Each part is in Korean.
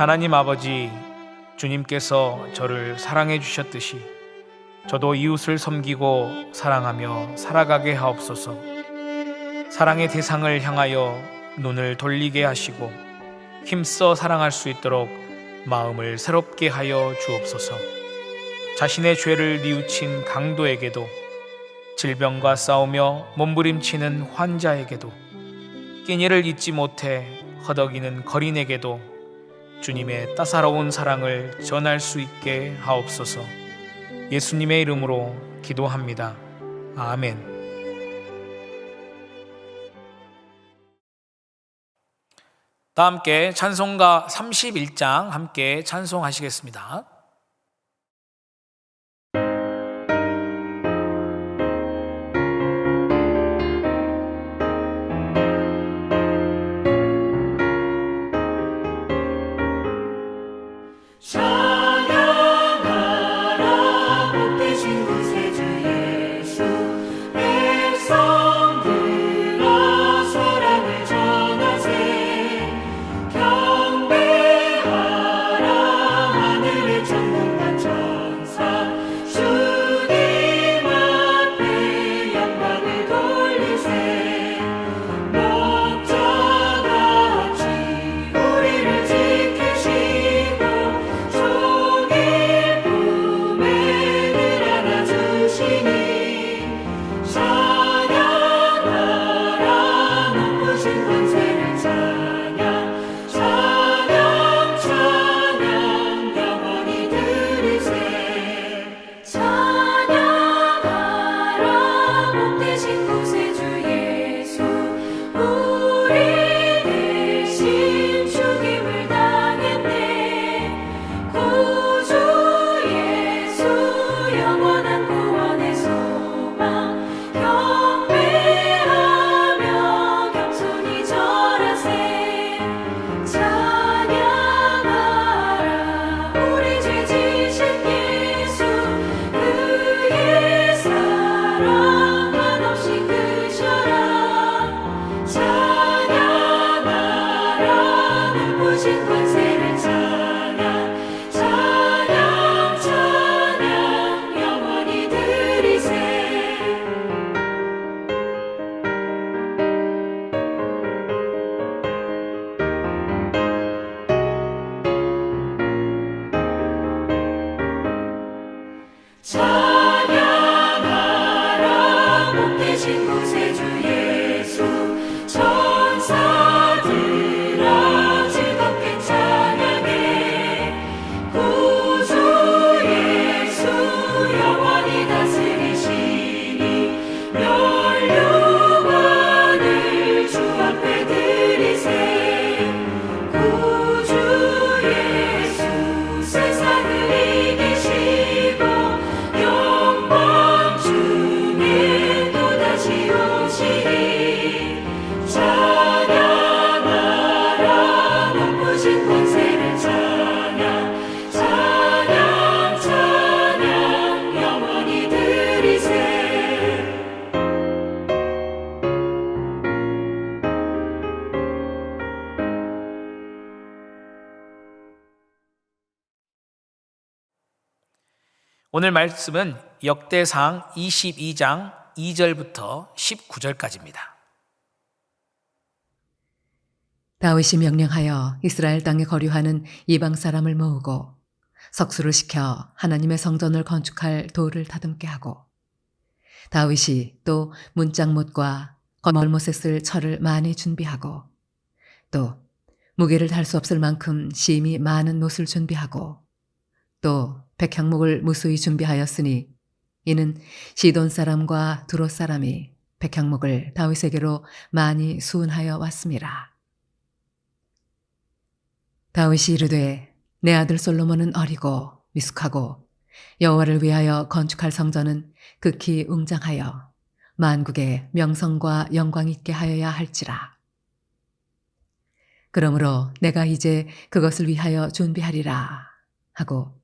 하나님 아버지, 주님께서 저를 사랑해 주셨듯이 저도 이웃을 섬기고 사랑하며 살아가게 하옵소서. 사랑의 대상을 향하여 눈을 돌리게 하시고 힘써 사랑할 수 있도록 마음을 새롭게 하여 주옵소서. 자신의 죄를 뉘우친 강도에게도, 질병과 싸우며 몸부림치는 환자에게도, 끼니를 잊지 못해 허덕이는 거린에게도 주님의 따사로운 사랑을 전할 수 있게 하옵소서. 예수님의 이름으로 기도합니다. 아멘. 다 함께 찬송가 31장 함께 찬송하시겠습니다. 오늘 말씀은 역대상 22장 2절부터 19절까지입니다. 다윗이 명령하여 이스라엘 땅에 거류하는 이방 사람을 모으고 석수를 시켜 하나님의 성전을 건축할 돌을 다듬게 하고, 다윗이 또 문짝못과 거멀못에 쓸 철을 많이 준비하고, 또 무게를 달 수 없을 만큼 심이 많은 못을 준비하고, 또 백향목을 무수히 준비하였으니 이는 시돈 사람과 두롯 사람이 백향목을 다윗에게로 많이 수운하여 왔음이라. 다윗이 이르되 내 아들 솔로몬은 어리고 미숙하고 여호와를 위하여 건축할 성전은 극히 웅장하여 만국의 명성과 영광 있게 하여야 할지라. 그러므로 내가 이제 그것을 위하여 준비하리라 하고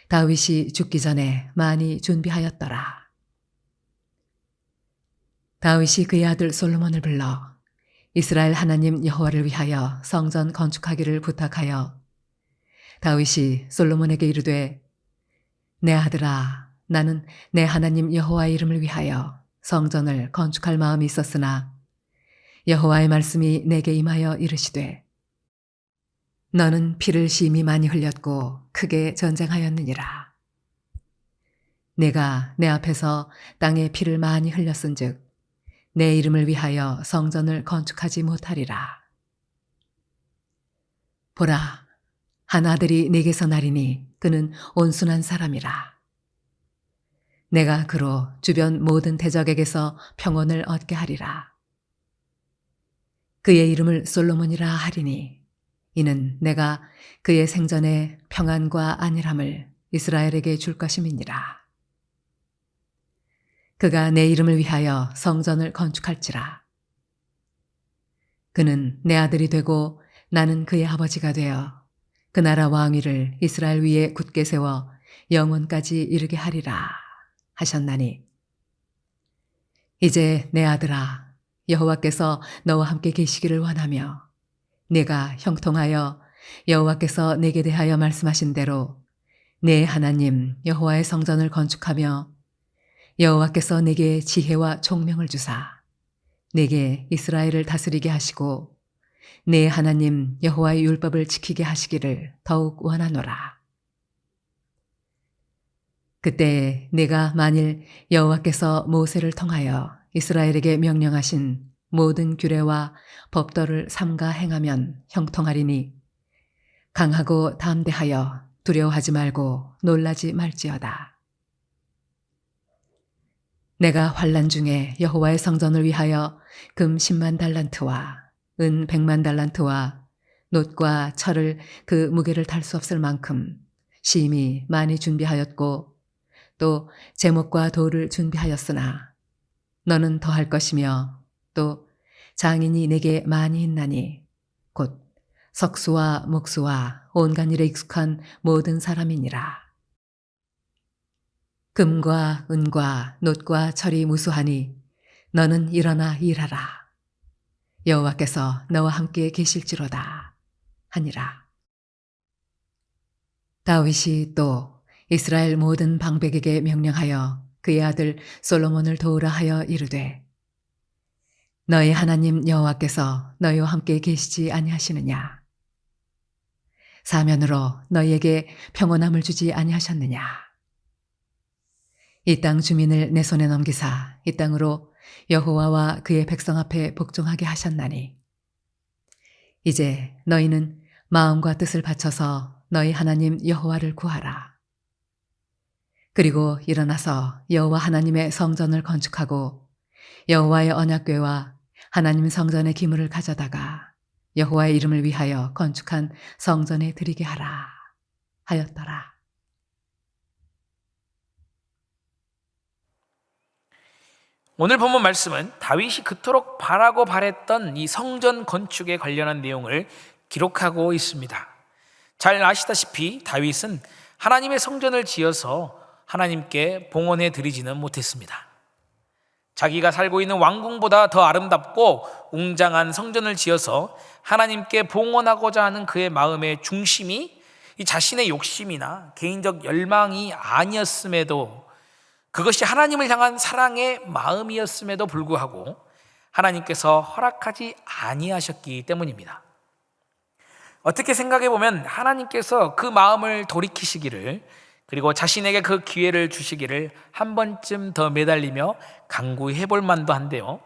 다윗이 죽기 전에 많이 준비하였더라. 다윗이 그의 아들 솔로몬을 불러 이스라엘 하나님 여호와를 위하여 성전 건축하기를 부탁하여 다윗이 솔로몬에게 이르되 내 아들아 나는 내 하나님 여호와의 이름을 위하여 성전을 건축할 마음이 있었으나 여호와의 말씀이 내게 임하여 이르시되 너는 피를 심히 많이 흘렸고 크게 전쟁하였느니라. 내가 내 앞에서 땅에 피를 많이 흘렸은즉 내 이름을 위하여 성전을 건축하지 못하리라. 보라, 한 아들이 내게서 나리니 그는 온순한 사람이라. 내가 그로 주변 모든 대적에게서 평온을 얻게 하리라. 그의 이름을 솔로몬이라 하리니 이는 내가 그의 생전에 평안과 안일함을 이스라엘에게 줄 것임이니라. 그가 내 이름을 위하여 성전을 건축할지라. 그는 내 아들이 되고 나는 그의 아버지가 되어 그 나라 왕위를 이스라엘 위에 굳게 세워 영원까지 이르게 하리라 하셨나니 이제 내 아들아 여호와께서 너와 함께 계시기를 원하며 내가 형통하여 여호와께서 내게 대하여 말씀하신 대로 내 하나님 여호와의 성전을 건축하며 여호와께서 내게 지혜와 총명을 주사 내게 이스라엘을 다스리게 하시고 내 하나님 여호와의 율법을 지키게 하시기를 더욱 원하노라. 그때 내가 만일 여호와께서 모세를 통하여 이스라엘에게 명령하신 모든 규례와 법도를 삼가 행하면 형통하리니 강하고 담대하여 두려워하지 말고 놀라지 말지어다. 내가 환난 중에 여호와의 성전을 위하여 금 10만 달란트와 은 100만 달란트와 놋과 철을 그 무게를 탈 수 없을 만큼 심히 많이 준비하였고 또 제목과 돌을 준비하였으나 너는 더할 것이며 또 장인이 내게 많이 있나니 곧 석수와 목수와 온갖 일에 익숙한 모든 사람이니라. 금과 은과 놋과 철이 무수하니 너는 일어나 일하라. 여호와께서 너와 함께 계실지로다 하니라. 다윗이 또 이스라엘 모든 방백에게 명령하여 그의 아들 솔로몬을 도우라 하여 이르되 너희 하나님 여호와께서 너희와 함께 계시지 아니하시느냐? 사면으로 너희에게 평온함을 주지 아니하셨느냐? 이 땅 주민을 내 손에 넘기사 이 땅으로 여호와와 그의 백성 앞에 복종하게 하셨나니 이제 너희는 마음과 뜻을 바쳐서 너희 하나님 여호와를 구하라. 그리고 일어나서 여호와 하나님의 성전을 건축하고 여호와의 언약궤와 하나님 성전의 기물을 가져다가 여호와의 이름을 위하여 건축한 성전에 드리게 하라 하였더라. 오늘 본문 말씀은 다윗이 그토록 바라고 바랬던 이 성전 건축에 관련한 내용을 기록하고 있습니다. 잘 아시다시피 다윗은 하나님의 성전을 지어서 하나님께 봉헌해 드리지는 못했습니다. 자기가 살고 있는 왕궁보다 더 아름답고 웅장한 성전을 지어서 하나님께 봉헌하고자 하는 그의 마음의 중심이 이 자신의 욕심이나 개인적 열망이 아니었음에도 그것이 하나님을 향한 사랑의 마음이었음에도 불구하고 하나님께서 허락하지 아니하셨기 때문입니다. 어떻게 생각해 보면 하나님께서 그 마음을 돌이키시기를 그리고 자신에게 그 기회를 주시기를 한 번쯤 더 매달리며 간구해 볼 만도 한데요.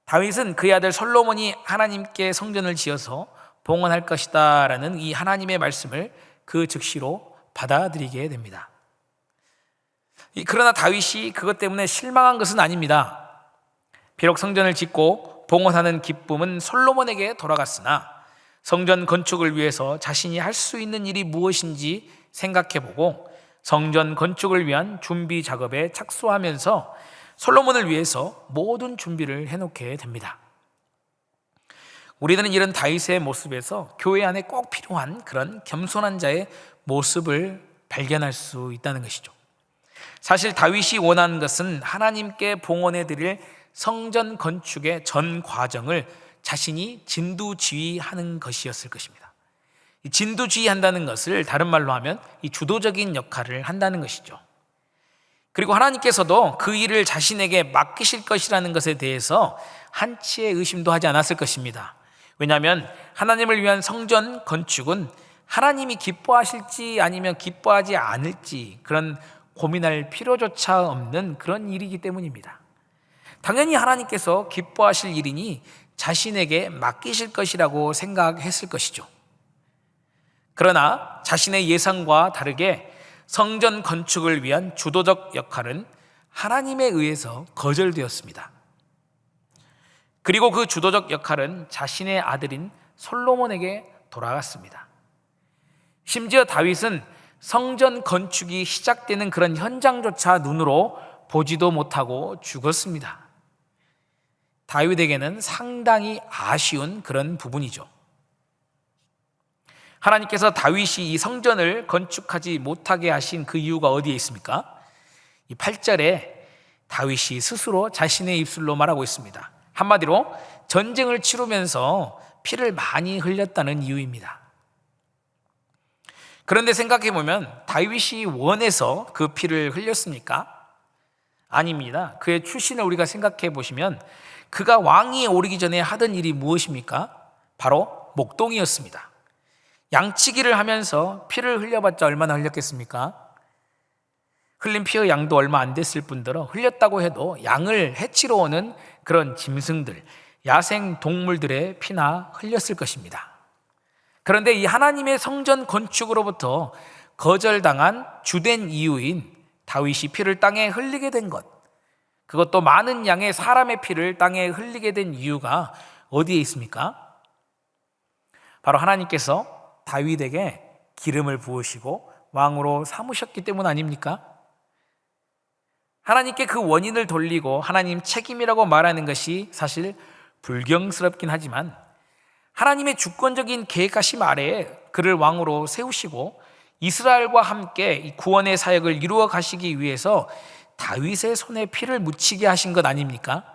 다윗은 그의 아들 솔로몬이 하나님께 성전을 지어서 봉헌할 것이다 라는 이 하나님의 말씀을 그 즉시로 받아들이게 됩니다. 그러나 다윗이 그것 때문에 실망한 것은 아닙니다. 비록 성전을 짓고 봉헌하는 기쁨은 솔로몬에게 돌아갔으나 성전 건축을 위해서 자신이 할 수 있는 일이 무엇인지 생각해보고 성전 건축을 위한 준비 작업에 착수하면서 솔로몬을 위해서 모든 준비를 해놓게 됩니다. 우리들은 이런 다윗의 모습에서 교회 안에 꼭 필요한 그런 겸손한 자의 모습을 발견할 수 있다는 것이죠. 사실 다윗이 원하는 것은 하나님께 봉헌해 드릴 성전 건축의 전 과정을 자신이 진두지휘하는 것이었을 것입니다. 이 진두지휘한다는 것을 다른 말로 하면 이 주도적인 역할을 한다는 것이죠. 그리고 하나님께서도 그 일을 자신에게 맡기실 것이라는 것에 대해서 한치의 의심도 하지 않았을 것입니다. 왜냐하면 하나님을 위한 성전 건축은 하나님이 기뻐하실지 아니면 기뻐하지 않을지 그런 고민할 필요조차 없는 그런 일이기 때문입니다. 당연히 하나님께서 기뻐하실 일이니 자신에게 맡기실 것이라고 생각했을 것이죠. 그러나 자신의 예상과 다르게 성전 건축을 위한 주도적 역할은 하나님에 의해서 거절되었습니다. 그리고 그 주도적 역할은 자신의 아들인 솔로몬에게 돌아갔습니다. 심지어 다윗은 성전 건축이 시작되는 그런 현장조차 눈으로 보지도 못하고 죽었습니다. 다윗에게는 상당히 아쉬운 그런 부분이죠. 하나님께서 다윗이 이 성전을 건축하지 못하게 하신 그 이유가 어디에 있습니까? 이 8절에 다윗이 스스로 자신의 입술로 말하고 있습니다. 한마디로 전쟁을 치르면서 피를 많이 흘렸다는 이유입니다. 그런데 생각해보면 다윗이 원해서 그 피를 흘렸습니까? 아닙니다. 그의 출신을 우리가 생각해 보시면 그가 왕위에 오르기 전에 하던 일이 무엇입니까? 바로 목동이었습니다. 양치기를 하면서 피를 흘려봤자 얼마나 흘렸겠습니까? 흘린 피의 양도 얼마 안 됐을 뿐더러 흘렸다고 해도 양을 해치러 오는 그런 짐승들, 야생 동물들의 피나 흘렸을 것입니다. 그런데 이 하나님의 성전 건축으로부터 거절당한 주된 이유인 다윗이 피를 땅에 흘리게 된 것, 그것도 많은 양의 사람의 피를 땅에 흘리게 된 이유가 어디에 있습니까? 바로 하나님께서 다윗에게 기름을 부으시고 왕으로 삼으셨기 때문 아닙니까? 하나님께 그 원인을 돌리고 하나님 책임이라고 말하는 것이 사실 불경스럽긴 하지만 하나님의 주권적인 계획하심 아래에 그를 왕으로 세우시고 이스라엘과 함께 이 구원의 사역을 이루어 가시기 위해서 다윗의 손에 피를 묻히게 하신 것 아닙니까?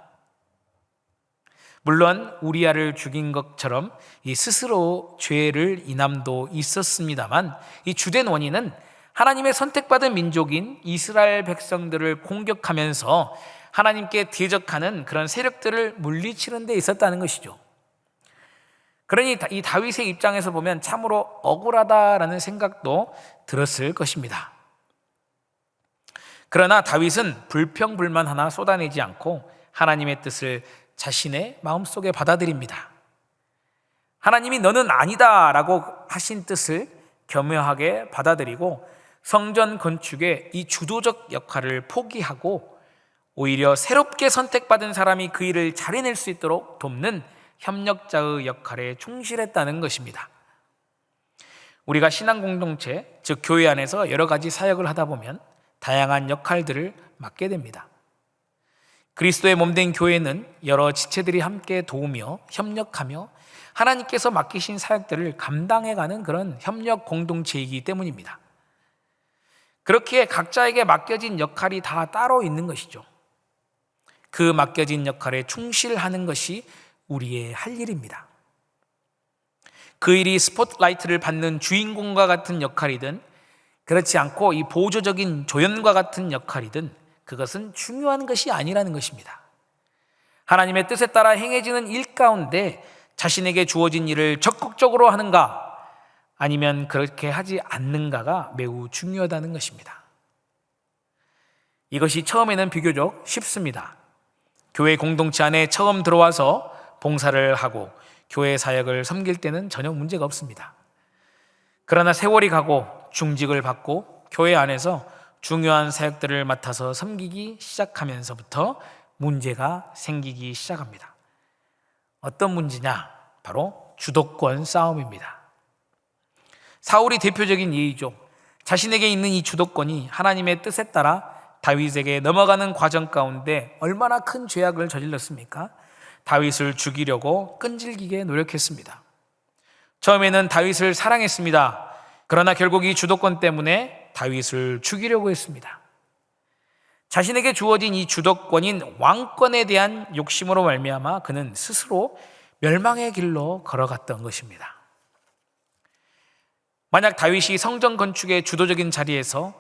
물론 우리아를 죽인 것처럼 이 스스로 죄를 인함도 있었습니다만 이 주된 원인은 하나님의 선택받은 민족인 이스라엘 백성들을 공격하면서 하나님께 대적하는 그런 세력들을 물리치는 데 있었다는 것이죠. 그러니 이 다윗의 입장에서 보면 참으로 억울하다라는 생각도 들었을 것입니다. 그러나 다윗은 불평불만 하나 쏟아내지 않고 하나님의 뜻을 자신의 마음속에 받아들입니다. 하나님이 너는 아니다 라고 하신 뜻을 겸허하게 받아들이고 성전 건축의 이 주도적 역할을 포기하고 오히려 새롭게 선택받은 사람이 그 일을 잘 해낼 수 있도록 돕는 협력자의 역할에 충실했다는 것입니다. 우리가 신앙 공동체, 즉 교회 안에서 여러 가지 사역을 하다 보면 다양한 역할들을 맡게 됩니다. 그리스도의 몸된 교회는 여러 지체들이 함께 도우며 협력하며 하나님께서 맡기신 사역들을 감당해가는 그런 협력 공동체이기 때문입니다. 그렇게 각자에게 맡겨진 역할이 다 따로 있는 것이죠. 그 맡겨진 역할에 충실하는 것이 우리의 할 일입니다. 그 일이 스포트라이트를 받는 주인공과 같은 역할이든 그렇지 않고 이 보조적인 조연과 같은 역할이든 그것은 중요한 것이 아니라는 것입니다. 하나님의 뜻에 따라 행해지는 일 가운데 자신에게 주어진 일을 적극적으로 하는가 아니면 그렇게 하지 않는가가 매우 중요하다는 것입니다. 이것이 처음에는 비교적 쉽습니다. 교회 공동체 안에 처음 들어와서 봉사를 하고 교회 사역을 섬길 때는 전혀 문제가 없습니다. 그러나 세월이 가고 중직을 받고 교회 안에서 중요한 사역들을 맡아서 섬기기 시작하면서부터 문제가 생기기 시작합니다. 어떤 문제냐? 바로 주도권 싸움입니다. 사울이 대표적인 예이죠. 자신에게 있는 이 주도권이 하나님의 뜻에 따라 다윗에게 넘어가는 과정 가운데 얼마나 큰 죄악을 저질렀습니까? 다윗을 죽이려고 끈질기게 노력했습니다. 처음에는 다윗을 사랑했습니다. 그러나 결국 이 주도권 때문에 다윗을 죽이려고 했습니다. 자신에게 주어진 이 주도권인 왕권에 대한 욕심으로 말미암아 그는 스스로 멸망의 길로 걸어갔던 것입니다. 만약 다윗이 성전 건축의 주도적인 자리에서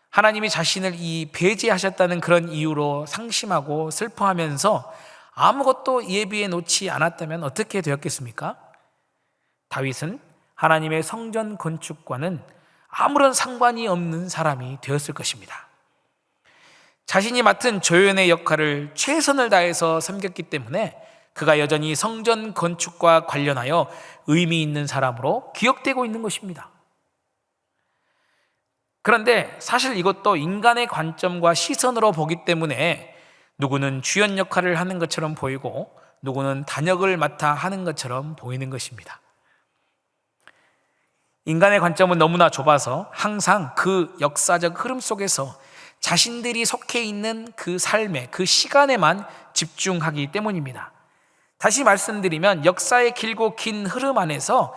하나님이 자신을 이 배제하셨다는 그런 이유로 상심하고 슬퍼하면서 아무것도 예비해 놓지 않았다면 어떻게 되었겠습니까? 다윗은 하나님의 성전 건축과는 아무런 상관이 없는 사람이 되었을 것입니다. 자신이 맡은 조연의 역할을 최선을 다해서 섬겼기 때문에 그가 여전히 성전 건축과 관련하여 의미 있는 사람으로 기억되고 있는 것입니다. 그런데 사실 이것도 인간의 관점과 시선으로 보기 때문에 누구는 주연 역할을 하는 것처럼 보이고 누구는 단역을 맡아 하는 것처럼 보이는 것입니다. 인간의 관점은 너무나 좁아서 항상 그 역사적 흐름 속에서 자신들이 속해 있는 그 삶에, 그 시간에만 집중하기 때문입니다. 다시 말씀드리면 역사의 길고 긴 흐름 안에서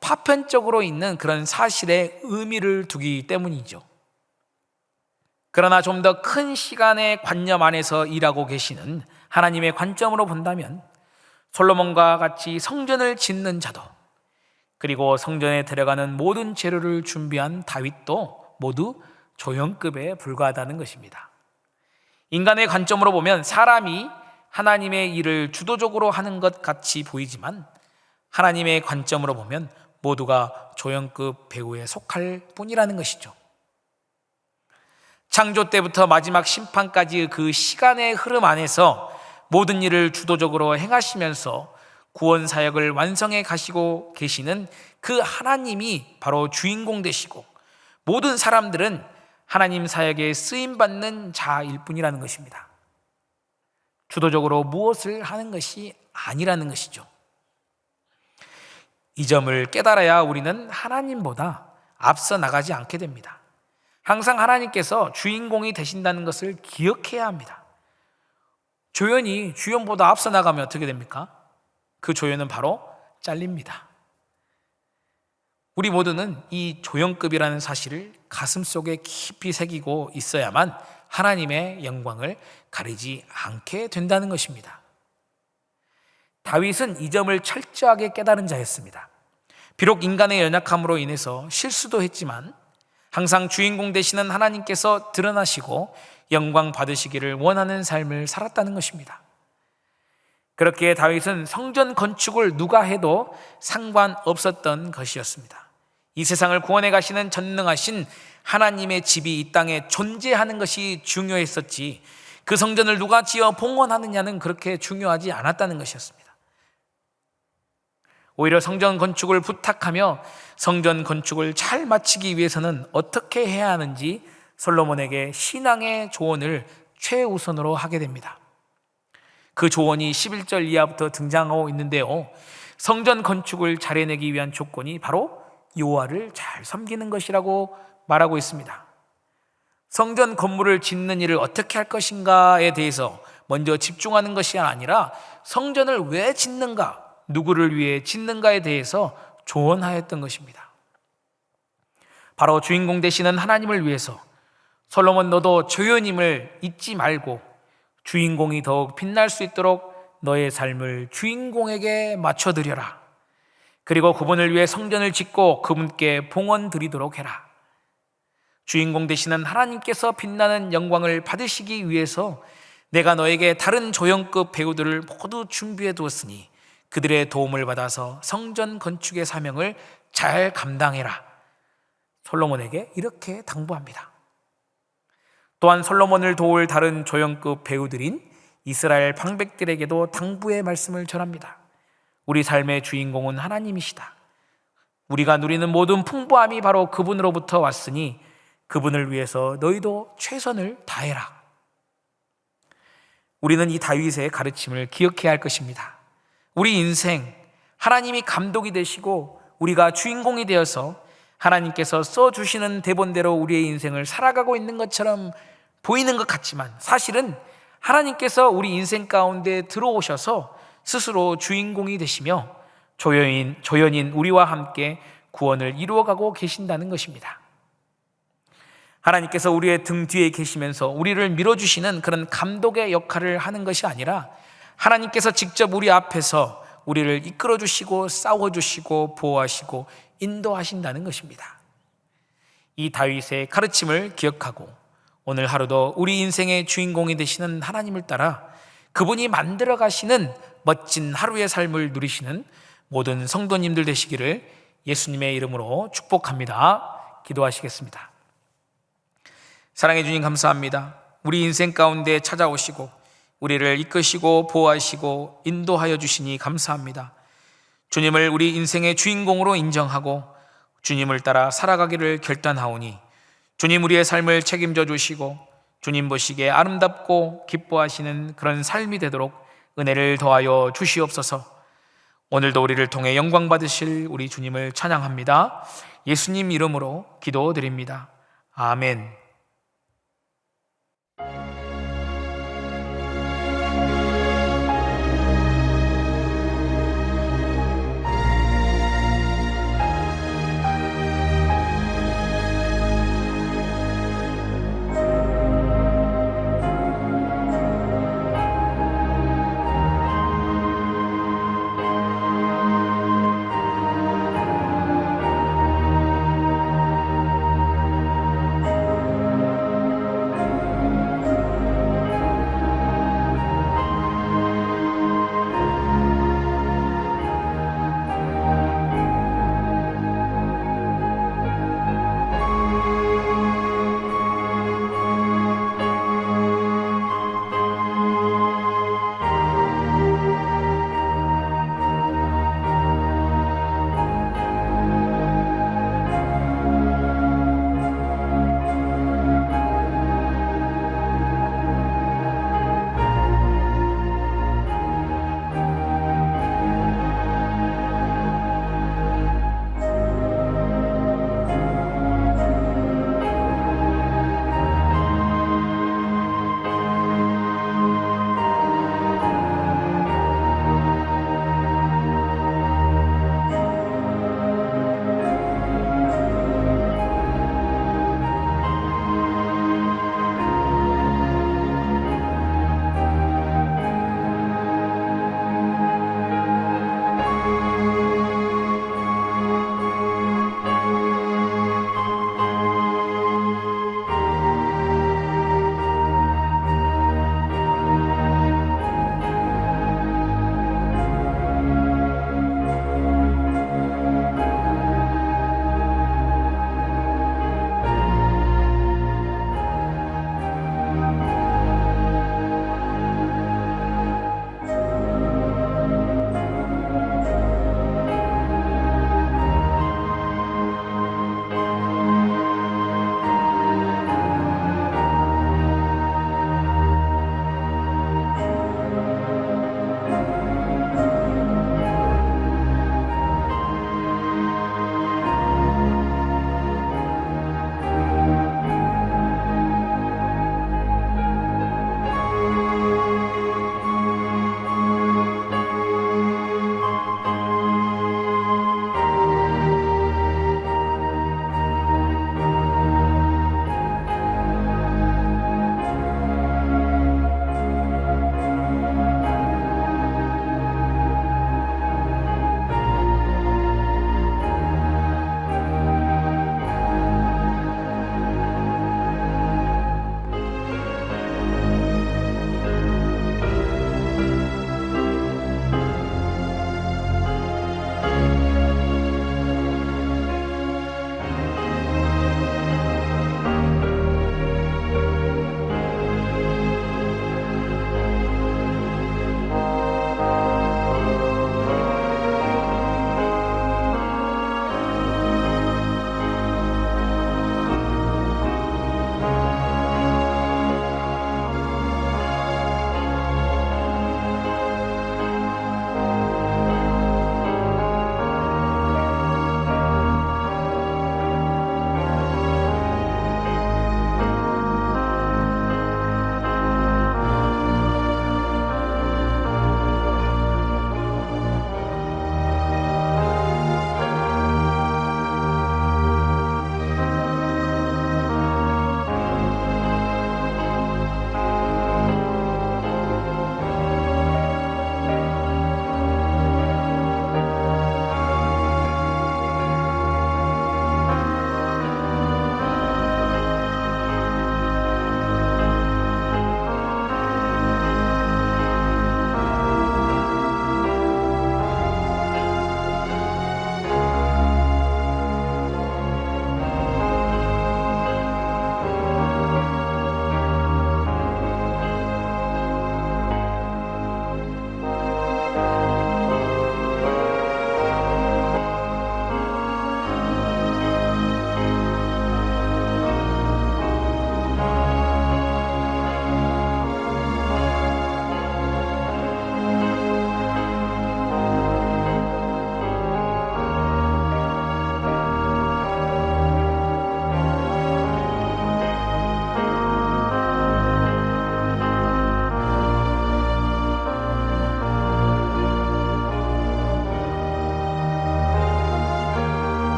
파편적으로 있는 그런 사실에 의미를 두기 때문이죠. 그러나 좀 더 큰 시간의 관념 안에서 일하고 계시는 하나님의 관점으로 본다면 솔로몬과 같이 성전을 짓는 자도, 그리고 성전에 들어가는 모든 재료를 준비한 다윗도 모두 조연급에 불과하다는 것입니다. 인간의 관점으로 보면 사람이 하나님의 일을 주도적으로 하는 것 같이 보이지만 하나님의 관점으로 보면 모두가 조연급 배우에 속할 뿐이라는 것이죠. 창조 때부터 마지막 심판까지의 그 시간의 흐름 안에서 모든 일을 주도적으로 행하시면서 구원 사역을 완성해 가시고 계시는 그 하나님이 바로 주인공 되시고 모든 사람들은 하나님 사역에 쓰임받는 자일 뿐이라는 것입니다. 주도적으로 무엇을 하는 것이 아니라는 것이죠. 이 점을 깨달아야 우리는 하나님보다 앞서 나가지 않게 됩니다. 항상 하나님께서 주인공이 되신다는 것을 기억해야 합니다. 조연이 주연보다 앞서 나가면 어떻게 됩니까? 그 조연은 바로 잘립니다. 우리 모두는 이 조연급이라는 사실을 가슴속에 깊이 새기고 있어야만 하나님의 영광을 가리지 않게 된다는 것입니다. 다윗은 이 점을 철저하게 깨달은 자였습니다. 비록 인간의 연약함으로 인해서 실수도 했지만 항상 주인공 되시는 하나님께서 드러나시고 영광 받으시기를 원하는 삶을 살았다는 것입니다. 그렇게 다윗은 성전 건축을 누가 해도 상관없었던 것이었습니다. 이 세상을 구원해 가시는 전능하신 하나님의 집이 이 땅에 존재하는 것이 중요했었지 그 성전을 누가 지어 봉헌하느냐는 그렇게 중요하지 않았다는 것이었습니다. 오히려 성전 건축을 부탁하며 성전 건축을 잘 마치기 위해서는 어떻게 해야 하는지 솔로몬에게 신앙의 조언을 최우선으로 하게 됩니다. 그 조언이 11절 이하부터 등장하고 있는데요, 성전 건축을 잘 해내기 위한 조건이 바로 여호와를 잘 섬기는 것이라고 말하고 있습니다. 성전 건물을 짓는 일을 어떻게 할 것인가에 대해서 먼저 집중하는 것이 아니라 성전을 왜 짓는가, 누구를 위해 짓는가에 대해서 조언하였던 것입니다. 바로 주인공 되시는 하나님을 위해서 솔로몬 너도 조연임을 잊지 말고 주인공이 더욱 빛날 수 있도록 너의 삶을 주인공에게 맞춰드려라. 그리고 그분을 위해 성전을 짓고 그분께 봉헌 드리도록 해라. 주인공 되시는 하나님께서 빛나는 영광을 받으시기 위해서 내가 너에게 다른 조연급 배우들을 모두 준비해 두었으니 그들의 도움을 받아서 성전 건축의 사명을 잘 감당해라. 솔로몬에게 이렇게 당부합니다. 또한 솔로몬을 도울 다른 조연급 배우들인 이스라엘 방백들에게도 당부의 말씀을 전합니다. 우리 삶의 주인공은 하나님이시다. 우리가 누리는 모든 풍부함이 바로 그분으로부터 왔으니 그분을 위해서 너희도 최선을 다해라. 우리는 이 다윗의 가르침을 기억해야 할 것입니다. 우리 인생 하나님이 감독이 되시고 우리가 주인공이 되어서 하나님께서 써주시는 대본대로 우리의 인생을 살아가고 있는 것처럼 보이는 것 같지만 사실은 하나님께서 우리 인생 가운데 들어오셔서 스스로 주인공이 되시며 조연인 우리와 함께 구원을 이루어가고 계신다는 것입니다. 하나님께서 우리의 등 뒤에 계시면서 우리를 밀어주시는 그런 감독의 역할을 하는 것이 아니라 하나님께서 직접 우리 앞에서 우리를 이끌어주시고 싸워주시고 보호하시고 인도하신다는 것입니다. 이 다윗의 가르침을 기억하고 오늘 하루도 우리 인생의 주인공이 되시는 하나님을 따라 그분이 만들어 가시는 멋진 하루의 삶을 누리시는 모든 성도님들 되시기를 예수님의 이름으로 축복합니다. 기도하시겠습니다. 사랑해 주님 감사합니다. 우리 인생 가운데 찾아오시고 우리를 이끄시고 보호하시고 인도하여 주시니 감사합니다. 주님을 우리 인생의 주인공으로 인정하고 주님을 따라 살아가기를 결단하오니 주님 우리의 삶을 책임져 주시고 주님 보시기에 아름답고 기뻐하시는 그런 삶이 되도록 은혜를 더하여 주시옵소서. 오늘도 우리를 통해 영광 받으실 우리 주님을 찬양합니다. 예수님 이름으로 기도드립니다. 아멘.